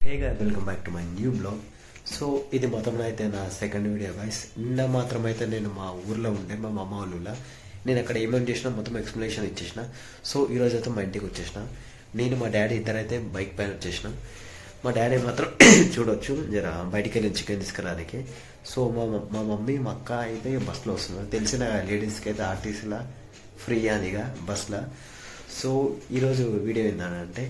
Hey guys, welcome back to my new blog. So ఇది మొత్తంలో అయితే నా సెకండ్ వీడియో గాయ్స్. నిన్న మాత్రం అయితే నేను మా ఊర్లో ఉండే మా అమ్మ వాళ్ళ ఊళ్ళో నేను అక్కడ ఏమేమి చేసినా మొత్తం ఎక్స్ప్లెనేషన్ ఇచ్చేసిన. సో ఈరోజు అయితే మా ఇంటికి వచ్చేసిన. నేను మా డాడీ ఇద్దరైతే బైక్ పైన వచ్చేసిన. మా డాడీ మాత్రం చూడొచ్చు జర బయటికి వెళ్ళి చికెన్ తీసుకురానికి. సో మా మమ్మీ మా అక్క అయితే బస్సులో వస్తున్నారు. తెలిసిన లేడీస్కి అయితే ఆర్టీసీలో ఫ్రీ అనిగా బస్సులో. సో ఈరోజు వీడియో ఏంటంటే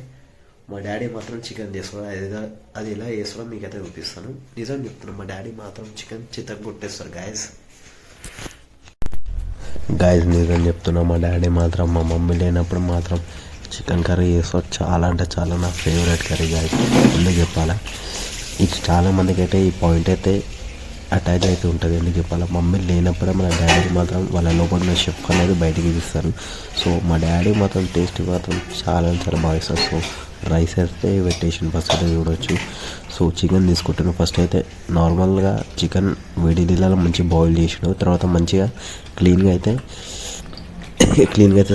మా డాడీ మాత్రం చికెన్ చేసుకోవడం అది ఎలా చేస్తాడో మీకైతే చూపిస్తాను. నిజం చెప్తున్నాను, మా డాడీ మాత్రం చికెన్ చితక్ కొట్టేస్తారు గాయస్. నిజం చెప్తున్నా, మా డాడీ మాత్రం మా మమ్మీ లేనప్పుడు మాత్రం చికెన్ కర్రీ చేస్తారు. చాలా అంటే చాలా నా ఫేవరెట్ కర్రీ గాయస్. ఎందుకు చెప్పాలా, ఇది చాలా మందికి అయితే ఈ పాయింట్ అయితే అటాచ్ అయితే ఉంటుంది. ఎందుకు చెప్పాలా, మమ్మీ లేనప్పుడే మన డాడీ మాత్రం వాళ్ళ లోపల షెఫ్ అనేది బయటికి తీస్తారు. సో మా డాడీ మాత్రం టేస్ట్ మాత్రం చాలా చాలా బాగా ఇస్తారు. సో రైస్ అయితే పెట్టేసిన ఫస్ట్ అయితే చూడవచ్చు. సో చికెన్ తీసుకుంటాను. ఫస్ట్ అయితే నార్మల్గా చికెన్ వేడి నీళ్ళలో మంచిగా బాయిల్ చేసాడు. తర్వాత మంచిగా క్లీన్గా అయితే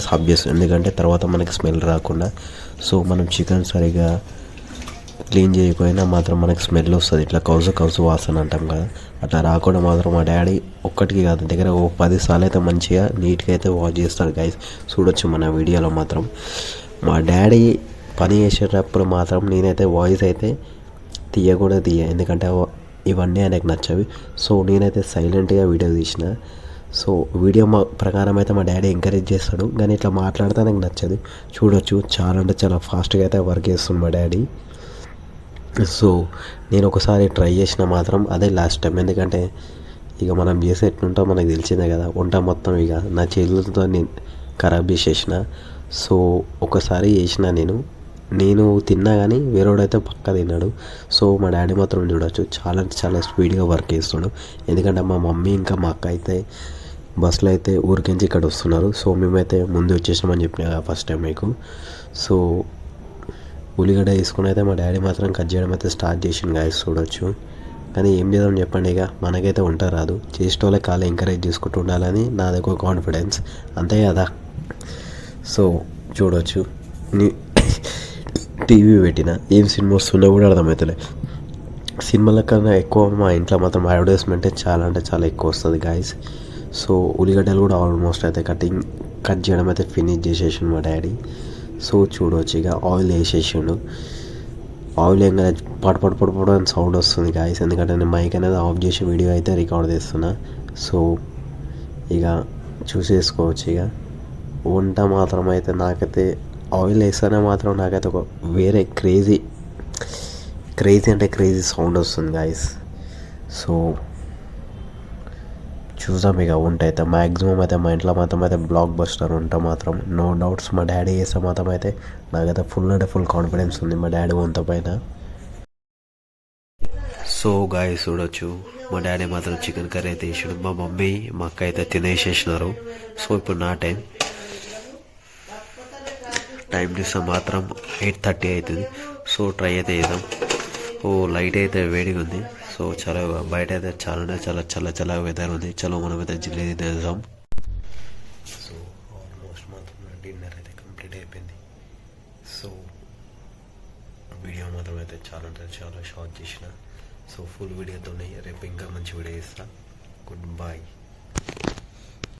సాఫ్ చేస్తాం, ఎందుకంటే తర్వాత మనకి స్మెల్ రాకుండా. సో మనం చికెన్ సరిగా క్లీన్ చేయకపోయినా మాత్రం మనకి స్మెల్ వస్తుంది, ఇట్లా కౌసు వాసన అంటాం కదా, అట్లా రాకుండా మాత్రం మా డాడీ ఒక్కటికి కాదు దగ్గర 10 సార్లు అయితే మంచిగా నీట్గా అయితే వాష్ చేస్తాడు గైస్. చూడొచ్చు మన వీడియోలో మాత్రం. మా డాడీ పని చేసేటప్పుడు మాత్రం నేనైతే వాయిస్ అయితే తీయ, ఎందుకంటే ఇవన్నీ ఆయనకు నచ్చవి. సో నేనైతే సైలెంట్గా వీడియో తీసిన. సో వీడియో ప్రకారం అయితే మా డాడీ ఎంకరేజ్ చేస్తాడు, కానీ ఇట్లా మాట్లాడితే నాకు నచ్చదు. చూడొచ్చు చాలా అంటే చాలా ఫాస్ట్గా అయితే వర్క్ చేస్తుంది మా డాడీ. సో నేను ఒకసారి ట్రై చేసిన మాత్రం అదే లాస్ట్ టైం, ఎందుకంటే ఇక మనం చేసే ఎట్లుంటో మనకు తెలిసిందే కదా. వంట మొత్తం ఇక నా చేతులతో నేను ఖరాబ్ చేసేసిన. సో ఒకసారి చేసిన నేను తిన్నా కానీ వేరేవాడైతే పక్క తిన్నాడు. సో మా డాడీ మాత్రం చూడవచ్చు చాలా అంటే చాలా స్పీడ్గా వర్క్ చేస్తున్నాడు, ఎందుకంటే మా మమ్మీ ఇంకా మా అక్క అయితే బస్సులో అయితే ఊరికించి ఇక్కడ వస్తున్నారు. సో మేమైతే ముందు వచ్చేసామని చెప్పినా ఫస్ట్ టైం మీకు. సో ఉల్లిగడ్డ తీసుకుని అయితే మా డాడీ మాత్రం కట్ చేయడం అయితే స్టార్ట్ చేసింది గాయస్. చూడొచ్చు, కానీ ఏం చేద్దాం చెప్పండి, ఇక మనకైతే వంట రాదు, చేసేటోళ్ళే కాలే ఎంకరేజ్ చేసుకుంటూ ఉండాలని నాది ఒక కాన్ఫిడెన్స్, అంతే కదా. సో చూడొచ్చు, టీవీ పెట్టిన ఏం సినిమా వస్తున్నా కూడా అర్థమవుతలే. సినిమాల కన్నా ఎక్కువ మా ఇంట్లో మాత్రం అడ్వర్టైజ్మెంటే చాలా అంటే చాలా ఎక్కువ వస్తుంది గాయస్. సో ఉల్లిగడ్డలు కూడా ఆల్మోస్ట్ అయితే కట్ చేయడం అయితే ఫినిష్ చేసేసిండు మా డాడీ. సో చూడవచ్చు, ఇక ఆయిల్ వేసేసిండు. ఆయిల్ ఏం కదా పడపడు అని సౌండ్ వస్తుంది గాయస్, ఎందుకంటే నేను మైక్ అనేది ఆఫ్ చేసి వీడియో అయితే రికార్డ్ చేస్తున్నా. సో ఇక చూసేసుకోవచ్చు. ఇక వంట మాత్రం అయితే నాకైతే ఆయిల్ వేస్తేనే మాత్రం నాకైతే ఒక వేరే క్రేజీ అంటే క్రేజీ సౌండ్ వస్తుంది గాయస్. సో చూద్దాం, ఇక వంట అయితే మ్యాక్సిమం అయితే మా ఇంట్లో మాత్రం అయితే బ్లాక్ బస్టర్ వంట మాత్రం నో డౌట్స్ మా డాడీ చేస్తే మాత్రం అయితే నాకైతే ఫుల్ అంటే ఫుల్ కాన్ఫిడెన్స్ ఉంది మా డాడీ వంట పైన. సో గాయస్ చూడొచ్చు, మా డాడీ మాత్రం చికెన్ కర్రీ అయితే వేసాడు. మా మమ్మీ మా అక్క అయితే తినేసేసినారు. సో ఇప్పుడు నా టైం చూస్తే మాత్రం 8:30 అవుతుంది. సో ట్రై అయితే చేద్దాం. ఓ లైట్ అయితే వేడిగా ఉంది. సో చాలా బయట అయితే చాలా వెదర్ ఉంది. చలో మనం అయితే జిల్లేది తినేద్దాం. సో ఆల్మోస్ట్ మాత్రం డిన్నర్ అయితే కంప్లీట్ అయిపోయింది. సో వీడియో మాత్రం అయితే చాలా షార్ట్ చేసిన. సో ఫుల్ వీడియోతో రేపు ఇంకా మంచి వీడియో ఇస్తా. Good bye.